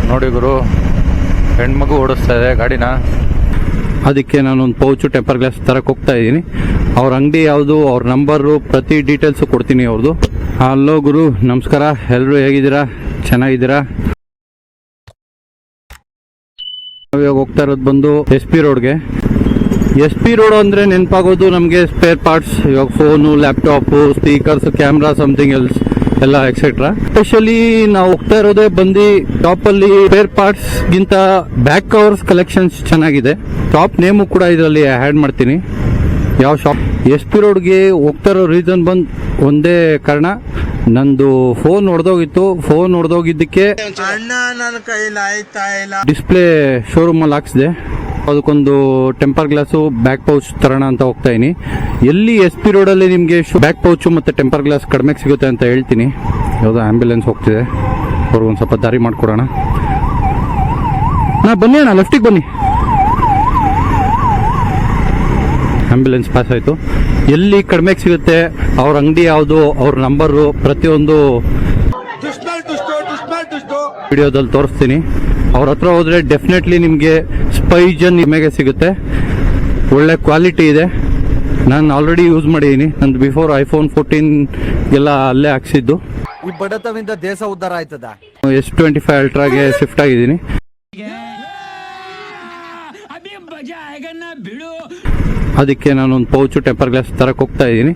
ನೋಡಿ ಗುರು, ಹೆಣ್ಮಗು ಓಡಿಸ್ತಾ ಇದೆ ಗಾಡಿನ. ಅದಕ್ಕೆ ನಾನೊಂದು ಪೌಚು ಟೆಂಪರ್ ಗ್ಲಾಸ್ ತರಕ್ಕೆ ಹೋಗ್ತಾ ಇದ್ದೀನಿ. ಅವ್ರ ಅಂಗಡಿ ಯಾವುದು, ಅವ್ರ ನಂಬರು, ಪ್ರತಿ ಡೀಟೇಲ್ಸು ಕೊಡ್ತೀನಿ ಅವ್ರದ್ದು. ಹಲೋ ಗುರು, ನಮಸ್ಕಾರ. ಎಲ್ಲರೂ ಹೇಗಿದ್ದೀರಾ? ಚೆನ್ನಾಗಿದ್ದೀರಾ? ಇವಾಗ ಹೋಗ್ತಾ ಇರೋದು ಬಂದು SP ರೋಡ್ಗೆ. SP ರೋಡ್ ಅಂದರೆ ನೆನಪಾಗೋದು ನಮಗೆ ಸ್ಪೇರ್ ಪಾರ್ಟ್ಸ್. ಇವಾಗ phone, laptop, speakers, camera, something else ಎಲ್ಲ ಎಕ್ಸೆಟ್ರಾ. ಸ್ಪೆಷಲಿ ನಾವು ಹೋಗ್ತಾ ಇರೋದೇ ಬಂದು ಟಾಪ್ ಅಲ್ಲಿ ಸ್ಪೇರ್ ಪಾರ್ಟ್ಸ್ ಗಿಂತ ಬ್ಯಾಕ್ ಕವರ್ಸ್ ಕಲೆಕ್ಷನ್ಸ್ ಚೆನ್ನಾಗಿದೆ. ಟಾಪ್ ನೇಮು ಕೂಡ ಇದರಲ್ಲಿ ಆ್ಯಡ್ ಮಾಡ್ತೀನಿ. ಯಾವ ಶಾಪ್ SP ರೋಡ್ಗೆ ಹೋಗ್ತಾ ಇರೋ ರೀಸನ್ ಬಂದು ಒಂದೇ ಕಾರಣ, ನಂದು ಫೋನ್ ಹೊಡೆದೋಗಿತ್ತು. ಫೋನ್ ಹೊಡೆದೋಗಿದ್ದಕ್ಕೆ ಡಿಸ್ಪ್ಲೇ ಶೋರೂಮ್ ಅಲ್ಲಿ ಹಾಕ್ಸಿದೆ. ಅದಕ್ಕೊಂದು ಟೆಂಪರ್ ಗ್ಲಾಸು, ಬ್ಯಾಕ್ ಪೌಚ್ ತರೋಣ ಅಂತ ಹೋಗ್ತಾ ಇದೀನಿ. ಎಲ್ಲಿ SP ರೋಡಲ್ಲಿ ನಿಮಗೆ ಬ್ಯಾಕ್ ಪೌಚು ಮತ್ತು ಟೆಂಪರ್ ಗ್ಲಾಸ್ ಕಡಿಮೆಗೆ ಸಿಗುತ್ತೆ ಅಂತ ಹೇಳ್ತೀನಿ. ಯಾವುದೋ ಆಂಬ್ಯುಲೆನ್ಸ್ ಹೋಗ್ತಿದೆ, ಅವ್ರಿಗೊಂದು ಸ್ವಲ್ಪ ದಾರಿ ಮಾಡಿಕೊಡೋಣ. ಬನ್ನಿ ಅಣ್ಣ, ಲೆಫ್ಟಿಗೆ ಬನ್ನಿ. ಆಂಬ್ಯುಲೆನ್ಸ್ ಪಾಸ್ ಆಯಿತು. ಎಲ್ಲಿ ಕಡಿಮೆಗೆ ಸಿಗುತ್ತೆ, ಅವ್ರ ಅಂಗಡಿ ಯಾವುದು, ಅವ್ರ ನಂಬರು, ಪ್ರತಿಯೊಂದು ವಿಡಿಯೋದಲ್ಲಿ ತೋರಿಸ್ತೀನಿ. ಅವ್ರ ಹತ್ರ ಹೋದ್ರೆ ಡೆಫಿನೆಟ್ಲಿ ನಿಮಗೆ ಸ್ಪೈಜನ್ ನಿಮಗೆ ಸಿಗುತ್ತೆ. ಒಳ್ಳೆ ಕ್ವಾಲಿಟಿ ಇದೆ. ನಾನು ಆಲ್ರೆಡಿ ಯೂಸ್ ಮಾಡಿದ್ದೀನಿ. ನಂದು ಬಿಫೋರ್ iPhone 14 ಎಲ್ಲ ಅಲ್ಲೇ ಹಾಕ್ಸಿದ್ದು. ಈ ಬಡತವಿಂದ ದೇಶ ಉದ್ಧಾರ ಆಯ್ತದ. S25 ಅಲ್ಟ್ರಾಗೆ ಶಿಫ್ಟ್ ಆಗಿದ್ದೀನಿ. ಅದಕ್ಕೆ ನಾನೊಂದು ಪೌಚು ಟೆಂಪರ್ ಗ್ಲಾಸ್ ತರಕ್ಕೆ ಹೋಗ್ತಾ ಇದ್ದೀನಿ.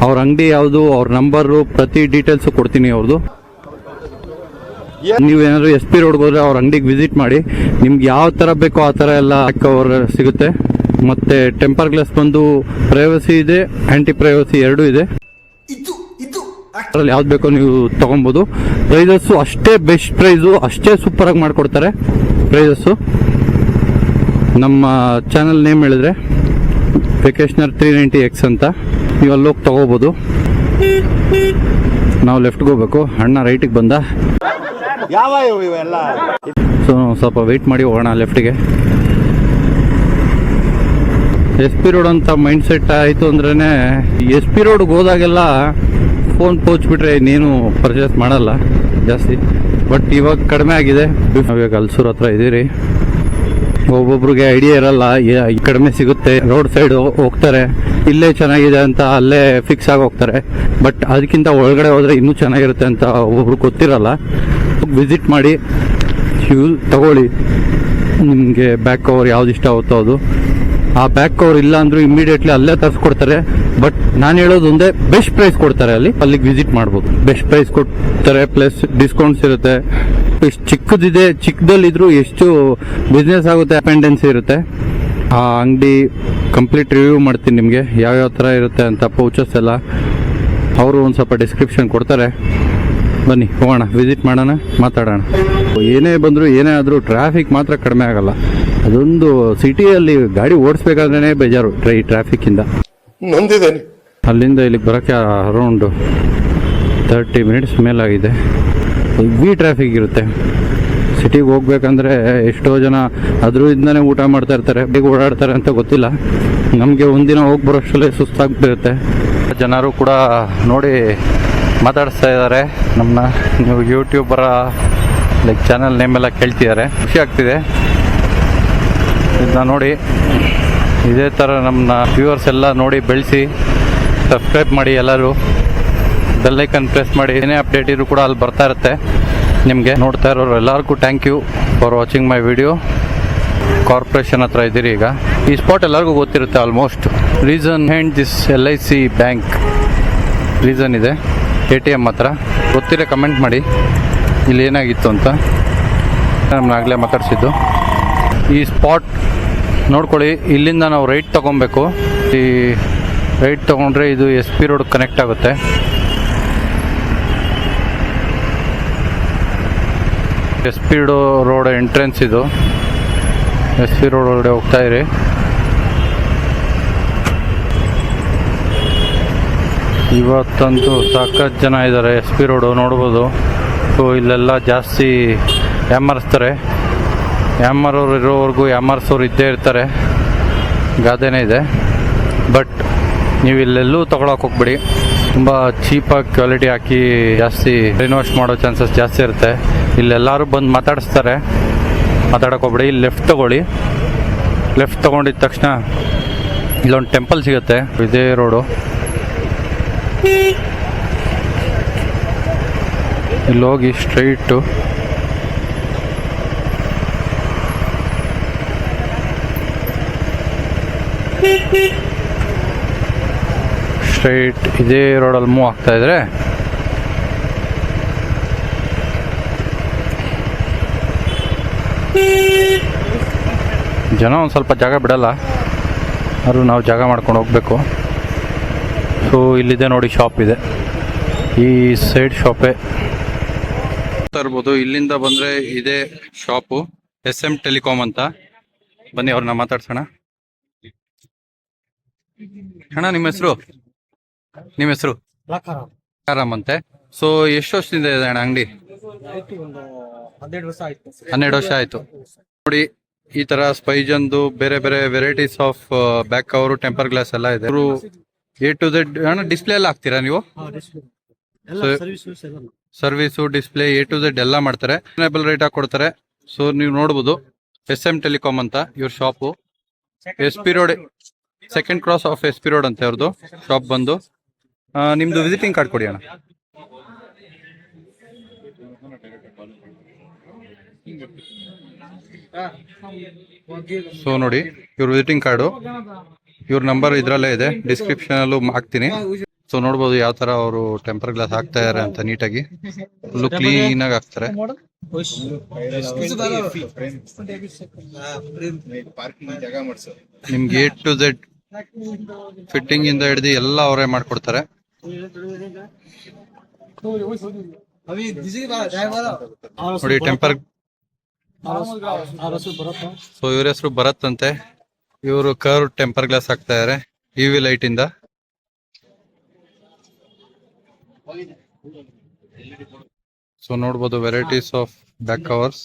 ಅವ್ರ ಅಂಗಡಿ ಯಾವುದು, ಅವ್ರ ನಂಬರು, ಪ್ರತಿ ಡೀಟೇಲ್ಸು ಕೊಡ್ತೀನಿ ಅವ್ರದ್ದು. ನೀವೇನಾದ್ರು SP ರೋಡ್ಗೆ ಹೋದ್ರೆ ಅವ್ರ ಅಂಗಡಿಗೆ ವಿಸಿಟ್ ಮಾಡಿ. ನಿಮ್ಗೆ ಯಾವ ತರ ಬೇಕೋ ಆ ತರ ಎಲ್ಲ ಕವರ್ ಸಿಗುತ್ತೆ. ಮತ್ತೆ ಟೆಂಪರ್ ಗ್ಲಾಸ್ ಬಂದು ಪ್ರೈವಸಿ ಇದೆ, ಆಂಟಿ ಪ್ರೈವಸಿ ಎರಡೂ ಇದೆ. ಯಾವ್ದು ಬೇಕೋ ನೀವು ತಗೊಬಹುದು. ಪ್ರೈಸಸ್ಸು ಅಷ್ಟೇ ಬೆಸ್ಟ್ ಪ್ರೈಸು, ಅಷ್ಟೇ ಸೂಪರ್ ಆಗಿ ಮಾಡ್ಕೊಡ್ತಾರೆ ಪ್ರೈಸಸ್ಸು. ನಮ್ಮ ಚಾನಲ್ ನೇಮ್ ಹೇಳಿದ್ರೆ ವೆಕೇಶನರ್ 390X ಅಂತ. ನೀವು ಅಲ್ಲೋಗಿ ತಗೋಬಹುದು. ನಾವು ಲೆಫ್ಟ್ಗೆ ಹೋಗ್ಬೇಕು. ಅಣ್ಣ ರೈಟಿಗೆ ಬಂದ. ಸೊ ಸ್ವಲ್ಪ ವೆಯ್ಟ್ ಮಾಡಿ ಹೋಗೋಣ ಲೆಫ್ಟಿಗೆ. SP ರೋಡ್ ಅಂತ ಮೈಂಡ್ ಸೆಟ್ ಆಯಿತು ಅಂದ್ರೇ, SP ರೋಡ್ಗೆ ಹೋದಾಗೆಲ್ಲ ಫೋನ್ ಪೌಚ್ ಬಿಟ್ರೆ ಇನ್ನೇನು ಪರ್ಚೇಸ್ ಮಾಡಲ್ಲ ಜಾಸ್ತಿ. ಬಟ್ ಇವಾಗ ಕಡಿಮೆ ಆಗಿದೆ. ಇವಾಗ ಅಲ್ಸೂರ್ ಹತ್ರ ಇದ್ದೀರಿ. ಒಬ್ಬೊಬ್ರಿಗೆ ಐಡಿಯಾ ಇರಲ್ಲ, ಕಡಿಮೆ ಸಿಗುತ್ತೆ, ರೋಡ್ ಸೈಡ್ ಹೋಗ್ತಾರೆ, ಇಲ್ಲೇ ಚೆನ್ನಾಗಿದೆ ಅಂತ ಅಲ್ಲೇ ಫಿಕ್ಸ್ ಆಗಿ ಹೋಗ್ತಾರೆ. ಬಟ್ ಅದಕ್ಕಿಂತ ಒಳಗಡೆ ಹೋದ್ರೆ ಇನ್ನೂ ಚೆನ್ನಾಗಿರುತ್ತೆ ಅಂತ ಒಬ್ಬೊಬ್ರು ಗೊತ್ತಿರಲ್ಲ. ವಿಸಿಟ್ ಮಾಡಿ, ತಗೊಳ್ಳಿ. ನಿಮಗೆ ಬ್ಯಾಕ್ ಕವರ್ ಯಾವ್ದು ಇಷ್ಟ ಆಗುತ್ತೋ ಅದು. ಆ ಬ್ಯಾಕ್ ಕವರ್ ಇಲ್ಲ ಅಂದ್ರೂ ಇಮಿಡಿಯೇಟ್ಲಿ ಅಲ್ಲೇ ತರಿಸ್ಕೊಡ್ತಾರೆ. ಬಟ್ ನಾನು ಹೇಳೋದು ಒಂದೇ, ಬೆಸ್ಟ್ ಪ್ರೈಸ್ ಕೊಡ್ತಾರೆ. ಅಲ್ಲಿಗೆ ವಿಸಿಟ್ ಮಾಡ್ಬೋದು. ಬೆಸ್ಟ್ ಪ್ರೈಸ್ ಕೊಡ್ತಾರೆ, ಪ್ಲಸ್ ಡಿಸ್ಕೌಂಟ್ಸ್ ಇರುತ್ತೆ. ಎಷ್ಟು ಚಿಕ್ಕದಿದೆ, ಚಿಕ್ಕದಲ್ಲಿದ್ರು ಎಷ್ಟು ಬಿಸ್ನೆಸ್ ಆಗುತ್ತೆ, ಅಪೆಂಡೆನ್ಸಿ ಇರುತ್ತೆ. ಆ ಅಂಗಡಿ ಕಂಪ್ಲೀಟ್ ರಿವ್ಯೂ ಮಾಡ್ತೀನಿ ನಿಮಗೆ, ಯಾವ್ಯಾವ ಥರ ಇರುತ್ತೆ ಅಂತ. ಪೌಚಸ್ ಎಲ್ಲ ಅವರು ಒಂದು ಸ್ವಲ್ಪ ಡಿಸ್ಕ್ರಿಪ್ಷನ್ ಕೊಡ್ತಾರೆ. ಬನ್ನಿ ಹೋಗೋಣ, ವಿಸಿಟ್ ಮಾಡೋಣ, ಮಾತಾಡೋಣ. ಏನೇ ಬಂದರೂ ಏನೇ ಆದರೂ ಟ್ರಾಫಿಕ್ ಮಾತ್ರ ಕಡಿಮೆ ಆಗಲ್ಲ. ಅದೊಂದು ಸಿಟಿಯಲ್ಲಿ ಗಾಡಿ ಓಡಿಸ್ಬೇಕಾದ್ರೆ ಬೇಜಾರು ಈ ಟ್ರಾಫಿಕ್ಕಿಂದ. ಅಲ್ಲಿಂದ ಇಲ್ಲಿಗೆ ಬರೋಕ್ಕೆ ಅರೌಂಡ್ 30 ಮಿನಿಟ್ಸ್ ಮೇಲಾಗಿದೆ. ಹೆವಿ ಟ್ರಾಫಿಕ್ ಇರುತ್ತೆ. ಸಿಟಿಗೆ ಹೋಗ್ಬೇಕಂದ್ರೆ ಎಷ್ಟೋ ಜನ ಅದರಿಂದನೇ ಊಟ ಮಾಡ್ತಾ ಇರ್ತಾರೆ, ಬೇಗ ಓಡಾಡ್ತಾರೆ ಅಂತ ಗೊತ್ತಿಲ್ಲ. ನಮಗೆ ಒಂದಿನ ಹೋಗಿ ಬರೋಷ್ಟರಲ್ಲೇ ಸುಸ್ತಾಗ್ಬಿಟ್ಟಿರುತ್ತೆ. ಜನರು ಕೂಡ ನೋಡಿ ಮಾತಾಡಿಸ್ತಾ ಇದ್ದಾರೆ ನಮ್ಮನ್ನ. ನೀವು ಯೂಟ್ಯೂಬರ ಲೈಕ್ ಚಾನಲ್ ನೇಮೆಲ್ಲ ಕೇಳ್ತಿದ್ದಾರೆ, ಖುಷಿ ಆಗ್ತಿದೆ ಇದನ್ನ ನೋಡಿ. ಇದೇ ಥರ ನಮ್ಮನ್ನ ವ್ಯೂವರ್ಸ್ ಎಲ್ಲ ನೋಡಿ ಬೆಳೆಸಿ, ಸಬ್ಸ್ಕ್ರೈಬ್ ಮಾಡಿ. ಎಲ್ಲರೂ ಬೆಲ್ ಐಕನ್ ಪ್ರೆಸ್ ಮಾಡಿ. ಏನೇ ಅಪ್ಡೇಟ್ ಇದ್ರು ಕೂಡ ಅಲ್ಲಿ ಬರ್ತಾ ಇರುತ್ತೆ ನಿಮಗೆ. ನೋಡ್ತಾ ಇರೋರು ಎಲ್ಲರಿಗೂ thank you for watching my video. Corporation ಹತ್ರ ಇದ್ದೀರಿ ಈಗ. ಈ ಸ್ಪಾಟ್ ಎಲ್ಲರಿಗೂ ಗೊತ್ತಿರುತ್ತೆ almost. Reason and this LIC bank reason ಇದೆ. ATM ಹತ್ರ ಗೊತ್ತಿರೋ ಕಮೆಂಟ್ ಮಾಡಿ ಇಲ್ಲಿ ಏನಾಗಿತ್ತು ಅಂತ. ನಮ್ಮನ್ನ ಆಗಲೇ ಮಾತಾಡ್ಸಿದ್ದು. ಈ ಸ್ಪಾಟ್ ನೋಡ್ಕೊಳ್ಳಿ. ಇಲ್ಲಿಂದ ನಾವು ರೈಟ್ ತೊಗೊಬೇಕು. ಈ ರೈಟ್ ತೊಗೊಂಡ್ರೆ ಇದು SP ರೋಡ್ ಕನೆಕ್ಟ್ ಆಗುತ್ತೆ. SP ರೋಡ್ ಎಂಟ್ರೆನ್ಸ್ ಇದು. SP ರೋಡ್ ಒಳಗಡೆ ಹೋಗ್ತಾ ಇರಿ. ಇವತ್ತಂತೂ ಸಾಕಷ್ಟು ಜನ ಇದ್ದಾರೆ. SP ರೋಡು ನೋಡ್ಬೋದು. ಸೊ ಇಲ್ಲೆಲ್ಲ ಜಾಸ್ತಿ ಯಾಮರ್ಸ್ತಾರೆ. ಯಾಮರೋರು ಇರೋವರೆಗೂ ಯಾಮರ್ಸೋರು ಇದ್ದೇ ಇರ್ತಾರೆ, ಗಾದೆನೇ ಇದೆ. ಬಟ್ ನೀವು ಇಲ್ಲೆಲ್ಲೂ ತೊಗೊಳಕ್ಕೆ ಹೋಗ್ಬಿಡಿ. ತುಂಬ ಚೀಪಾಗಿ ಕ್ವಾಲಿಟಿ ಹಾಕಿ ಜಾಸ್ತಿ ರಿನ್ವೆಸ್ಟ್ ಮಾಡೋ ಚಾನ್ಸಸ್ ಜಾಸ್ತಿ ಇರುತ್ತೆ. ಇಲ್ಲೆಲ್ಲರೂ ಬಂದು ಮಾತಾಡಿಸ್ತಾರೆ, ಮಾತಾಡೋಕೆ ಹೋಗ್ಬೇಡಿ. ಇಲ್ಲಿ ಲೆಫ್ಟ್ ತಗೊಳ್ಳಿ. ಲೆಫ್ಟ್ ತಗೊಂಡಿದ ತಕ್ಷಣ ಇಲ್ಲೊಂದು ಟೆಂಪಲ್ ಸಿಗುತ್ತೆ. ಇದೇ ರೋಡು. ಇಲ್ಲಿ ಹೋಗಿ ಸ್ಟ್ರೈಟು ಇದೇ ರೋಡಲ್ಲಿ ಮೂವ್ ಆಗ್ತಾ ಇದ್ರೆ ಜನ ಒಂದು ಸ್ವಲ್ಪ ಜಾಗ ಬಿಡಲ್ಲ, ಆದರೂ ನಾವು ಜಾಗ ಮಾಡ್ಕೊಂಡು ಹೋಗ್ಬೇಕು. ಸೊ ಇಲ್ಲಿದೆ ನೋಡಿ, ಶಾಪ್ ಇದೆ. ಈ ಸೈಡ್ ಶಾಪೇ ಇರ್ಬೋದು. ಇಲ್ಲಿಂದ ಬಂದರೆ ಇದೇ ಶಾಪು, SM ಟೆಲಿಕಾಮ್ ಅಂತ. ಬನ್ನಿ ಅವ್ರನ್ನ ಮಾತಾಡ್ಸೋಣ. ಅಣ್ಣ, ನಿಮ್ಮ ಹೆಸರು? ನಿಮ್ಮ ಹೆಸರು? ರಾಕಾರಾಮ್ ಅಂತೆ. ಸೊ ಎಷ್ಟು ವರ್ಷದಿಂದ ಇದೆ ಅಣ್ಣ ಅಂಗಡಿ? 12 ವರ್ಷ ಆಯ್ತು. ನೋಡಿ, ಈ ತರ ಸ್ಪೈಜನ್ದು ಬೇರೆ ಬೇರೆ varieties of back cover, temper glass ಎಲ್ಲ ಇದೆ. ಅವರು A to Z ಅಣ್ಣ ಡಿಸ್ಪ್ಲೇ ಎಲ್ಲ ಹಾಕ್ತೀರಾ ನೀವು? Service, display A to Z ಎಲ್ಲ ಮಾಡ್ತಾರೆ. ರೀಸನಬಲ್ ರೇಟ್ ಆಗಿ ಕೊಡ್ತಾರೆ. ಸೊ ನೀವು ನೋಡ್ಬೋದು, SM ಟೆಲಿಕಾಮ್ ಅಂತ ಇವ್ರ shop. SP road, second cross of SP road ಅಂತ ಅವ್ರದ್ದು ಶಾಪ್ ಬಂದು. ನಿಮ್ದು ವಿಸಿಟಿಂಗ್ ಕಾರ್ಡ್ ಕೊಡಿ ಅಣ್ಣ. ಸೊ ನೋಡಿ, ಇವ್ರ ವಿಸಿಟಿಂಗ್ ಕಾರ್ಡು, ಇವ್ರ ನಂಬರ್ ಇದ್ರಲ್ಲೇ ಇದೆ, ಡಿಸ್ಕ್ರಿಪ್ಷನ್ ಅಲ್ಲೂ ಹಾಕ್ತೀನಿ. ಸೊ ನೋಡ್ಬೋದು ಯಾವ ತರ ಅವರು ಟೆಂಪರ್ ಗ್ಲಾಸ್ ಹಾಕ್ತಾ ಇದಾರೆ ಅಂತ. ನೀಟಾಗಿ ಫುಲ್ಲು ಕ್ಲೀನ್ ಆಗಿ ಹಾಕ್ತಾರೆ. ನಿಮ್ಗೆ A to Z ಫಿಟ್ಟಿಂಗ್ ಇಂದ ಹಿಡಿದು ಎಲ್ಲ ಅವರೇ ಮಾಡ್ಕೊಡ್ತಾರೆ. ನೋಡಿ ಟೆಂಪರ್. ಸೊ ಇವ್ರ ಹೆಸರು ಭರತ್ ಅಂತೆ. ಇವರು ಕರ್ವ್ ಟೆಂಪರ್ ಗ್ಲಾಸ್ ಹಾಕ್ತಾ ಇದಾರೆ UV ಲೈಟ್ ಇಂದ. ಸೊ ನೋಡ್ಬೋದು varieties of back covers.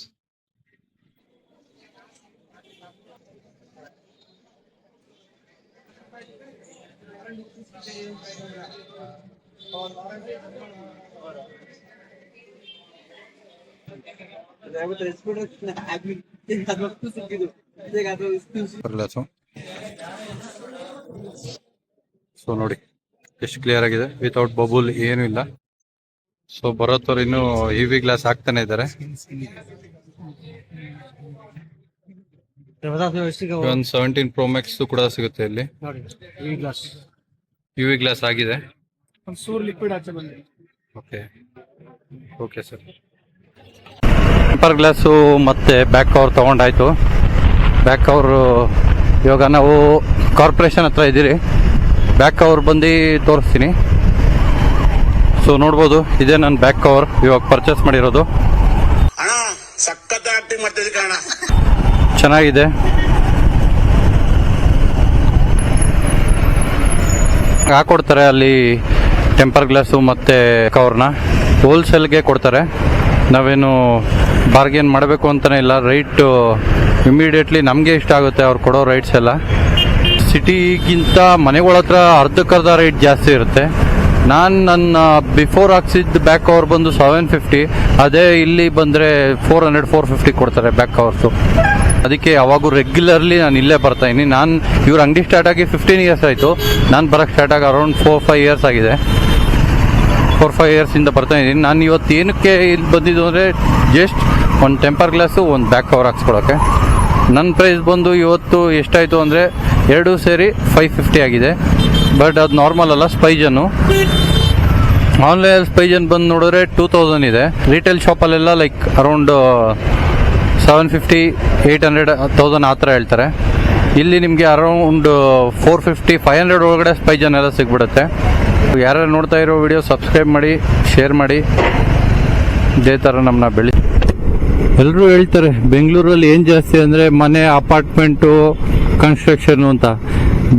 So ನೋಡಿ ಎಷ್ಟು ಕ್ಲಿಯರ್ ಆಗಿದೆ, ವಿತೌಟ್ ಬಬುಲ್ ಏನು ಇಲ್ಲ. ಸೊ ಬರೋತ್ತವ್ರು ಇನ್ನು UV ಗ್ಲಾಸ್ ಹಾಕ್ತಾನೆ ಇದ್ದಾರೆ. 17 Pro Max ಕೂಡ ಸಿಗುತ್ತೆ ಇಲ್ಲಿ. UV ಗ್ಲಾಸ್ ಆಗಿದೆ. Okay sir. ಟೆಂಪರ್ ಗ್ಲಾಸು ಮತ್ತೆ ಬ್ಯಾಕ್ ಕವರ್ ತಗೊಂಡಾಯ್ತು. ಬ್ಯಾಕ್ ಕವರ್ ಇವಾಗ ನಾವು ಕಾರ್ಪೊರೇಷನ್ ಹತ್ರ ಇದ್ದೀರಿ. ಬ್ಯಾಕ್ ಕವರ್ ಬಂದು ತೋರಿಸ್ತೀನಿ. ಸೊ ನೋಡ್ಬೋದು, ಇದೇ ನನ್ನ ಬ್ಯಾಕ್ ಕವರ್ ಇವಾಗ ಪರ್ಚೇಸ್ ಮಾಡಿರೋದು. ಚೆನ್ನಾಗಿದೆ. ಹಾಕೊಡ್ತಾರೆ ಅಲ್ಲಿ ಟೆಂಪರ್ ಗ್ಲಾಸು ಮತ್ತೆ ಕವರ್ನ ಹೋಲ್ಸೇಲ್ಗೆ ಕೊಡ್ತಾರೆ. ನಾವೇನು ಬಾರ್ಗೇನ್ ಮಾಡಬೇಕು ಅಂತಲೇ ಇಲ್ಲ. ರೈಟ್ ಇಮಿಡಿಯೇಟ್ಲಿ ನಮಗೆ ಇಷ್ಟ ಆಗುತ್ತೆ ಅವ್ರು ಕೊಡೋ ರೈಟ್ಸ್ ಎಲ್ಲ. ಸಿಟಿಗಿಂತ ಮನೆಗಳ ಹತ್ರ ಅರ್ಧಕ್ಕರ್ಧ ರೇಟ್ ಜಾಸ್ತಿ ಇರುತ್ತೆ. ನಾನು ನನ್ನ ಬಿಫೋರ್ ಹಾಕ್ಸಿದ್ದು ಬ್ಯಾಕ್ ಕವರ್ ಬಂದು 750, ಅದೇ ಇಲ್ಲಿ ಬಂದರೆ 400-450 ಕೊಡ್ತಾರೆ ಬ್ಯಾಕ್ ಕವರ್ಸು. ಅದಕ್ಕೆ ಯಾವಾಗೂ ರೆಗ್ಯುಲರ್ಲಿ ನಾನು ಇಲ್ಲೇ ಬರ್ತಾಯಿದ್ದೀನಿ. ನಾನು ಇವ್ರ ಅಂಗಡಿ ಸ್ಟಾರ್ಟ್ ಆಗಿ 15 ಇಯರ್ಸ್ ಆಯಿತು. ನಾನು ಬರೋಕ್ಕೆ ಸ್ಟಾರ್ಟ್ ಆಗಿ ಅರೌಂಡ್ 4-5 ಇಯರ್ಸ್ ಆಗಿದೆ. 4-5 ಇಯರ್ಸಿಂದ ಬರ್ತಾಯಿದ್ದೀನಿ. ನಾನು ಇವತ್ತು ಏನಕ್ಕೆ ಇಲ್ಲಿ ಬಂದಿದ್ದು ಅಂದರೆ ಜಸ್ಟ್ ಒಂದು ಟೆಂಪರ್ ಗ್ಲಾಸು, ಒಂದು ಬ್ಯಾಕ್ ಕವರ್ ಹಾಕ್ಸ್ಕೊಳಕ್ಕೆ. ನನ್ನ ಪ್ರೈಸ್ ಬಂದು ಇವತ್ತು ಎಷ್ಟಾಯಿತು ಅಂದರೆ 2 ಸೇರಿ 550 ಆಗಿದೆ. ಬಟ್ ಅದು ನಾರ್ಮಲ್ ಅಲ್ಲ, ಸ್ಪೈಜನ್ನು. ಆನ್ಲೈನ್ ಸ್ಪೈಜನ್ ಬಂದು ನೋಡಿದ್ರೆ 2000 ಇದೆ. ರಿಟೇಲ್ ಶಾಪಲ್ಲೆಲ್ಲ ಲೈಕ್ ಅರೌಂಡ್ 750, 800, 1000 ಆ ಥರ ಹೇಳ್ತಾರೆ. ಇಲ್ಲಿ ನಿಮಗೆ ಅರೌಂಡ್ 450, 500 ಒಳಗಡೆ ಸ್ಪೈಜನ್ ಎಲ್ಲ ಸಿಗ್ಬಿಡುತ್ತೆ. ಯಾರು ನೋಡ್ತಾ ಇರೋ ವಿಡಿಯೋ ಸಬ್ಸ್ಕ್ರೈಬ್ ಮಾಡಿ, ಶೇರ್ ಮಾಡಿ, ಇದೇ ಥರ ನಮ್ಮನ್ನ ಬೆಳಿ. ಎಲ್ಲರೂ ಹೇಳ್ತಾರೆ ಬೆಂಗಳೂರಲ್ಲಿ ಏನು ಜಾಸ್ತಿ ಅಂದರೆ ಮನೆ, ಅಪಾರ್ಟ್ಮೆಂಟು, ಕನ್ಸ್ಟ್ರಕ್ಷನ್ನು ಅಂತ.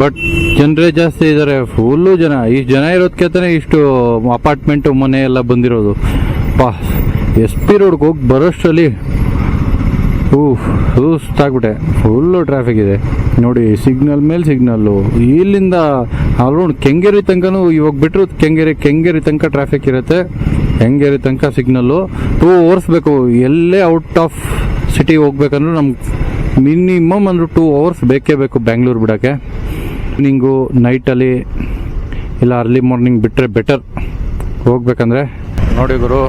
ಬಟ್ ಜನರೇ ಜಾಸ್ತಿ ಇದ್ದಾರೆ, ಫುಲ್ಲು ಜನ. ಇಷ್ಟು ಜನ ಇರೋದಕ್ಕೆ ಇಷ್ಟು ಅಪಾರ್ಟ್ಮೆಂಟು, ಮನೆ ಎಲ್ಲ ಬಂದಿರೋದು. SP ರೋಡ್ಗೆ ಹೋಗಿ ಬರೋಷ್ಟರಲ್ಲಿ ಸುಸ್ತಾಗ್ಬಿಟ್ಟೆ. ಫುಲ್ಲು ಟ್ರಾಫಿಕ್ ಇದೆ ನೋಡಿ, ಸಿಗ್ನಲ್ ಮೇಲೆ ಸಿಗ್ನಲ್ಲು. ಇಲ್ಲಿಂದ ಅರೌಂಡ್ ಕೆಂಗೇರಿ ತನಕನೂ, ಇವಾಗ ಬಿಟ್ಟರು ಕೆಂಗೇರಿ ತನಕ ಟ್ರಾಫಿಕ್ ಇರುತ್ತೆ. ಹೆಂಗೇರಿ ತನಕ ಸಿಗ್ನಲ್ಲು 2 hours ಬೇಕು. ಎಲ್ಲೇ ಔಟ್ ಆಫ್ ಸಿಟಿ ಹೋಗ್ಬೇಕಂದ್ರೂ ನಮ್ಗೆ ಮಿನಿಮಮ್ ಅಂದ್ರೂ 2 hours ಬೇಕೇ ಬೇಕು ಬ್ಯಾಂಗ್ಳೂರು ಬಿಡೋಕ್ಕೆ. ಈವ್ನಿಂಗು ನೈಟಲ್ಲಿ ಇಲ್ಲ ಅರ್ಲಿ ಮಾರ್ನಿಂಗ್ ಬಿಟ್ಟರೆ ಬೆಟರ್ ಹೋಗ್ಬೇಕಂದ್ರೆ. ನೋಡಿ ಗುರು,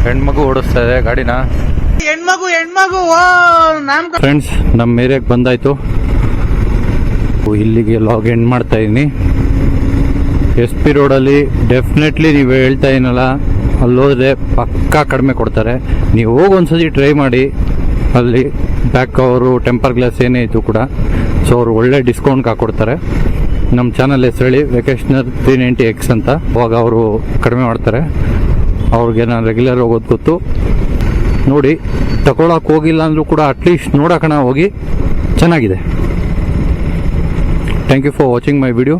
ಹೆಣ್ಮಗು ಓಡಿಸ್ತಾ ಇದೆ ಗಾಡಿನ. ಹೆಣ್ಮಗು ಫ್ರೆಂಡ್ಸ್, ನಮ್ಮ ಏರಿಯಾಗೆ ಬಂದಾಯ್ತು. ಇಲ್ಲಿಗೆ ಲಾಗ್ ಎಂಡ್ ಮಾಡ್ತಾ ಇದ್ದೀನಿ. SP ರೋಡಲ್ಲಿ ಡೆಫಿನೆಟ್ಲಿ ನೀವು ಹೇಳ್ತಾ ಏನಲ್ಲ, ಅಲ್ಲೋದ್ರೆ ಪಕ್ಕಾ ಕಡಿಮೆ ಕೊಡ್ತಾರೆ. ನೀವು ಹೋಗಿ ಒಂದ್ಸತಿ ಟ್ರೈ ಮಾಡಿ. ಅಲ್ಲಿ ಬ್ಯಾಕ್ ಕವರು, ಟೆಂಪರ್ ಗ್ಲಾಸ್ ಏನೇ ಇತ್ತು ಕೂಡ, ಸೊ ಅವರು ಒಳ್ಳೆ ಡಿಸ್ಕೌಂಟ್ ಹಾಕೊಡ್ತಾರೆ. ನಮ್ಮ ಚಾನಲ್ ಹೆಸರು ಹೇಳಿ, ವೆಕೇಶ್ನರ್ 390X ಅಂತ. ಅವಾಗ ಅವರು ಕಡಿಮೆ ಮಾಡ್ತಾರೆ. ಅವ್ರಿಗೆ ನಾನು ರೆಗ್ಯುಲರ್ ಹೋಗೋದು ಗೊತ್ತು. ನೋಡಿ, ತಗೊಳಕ್ಕೆ ಹೋಗಿಲ್ಲ ಅಂದರೂ ಕೂಡ ಅಟ್ಲೀಸ್ಟ್ ನೋಡೋಣ ಹೋಗಿ, ಚೆನ್ನಾಗಿದೆ. Thank you for watching my video.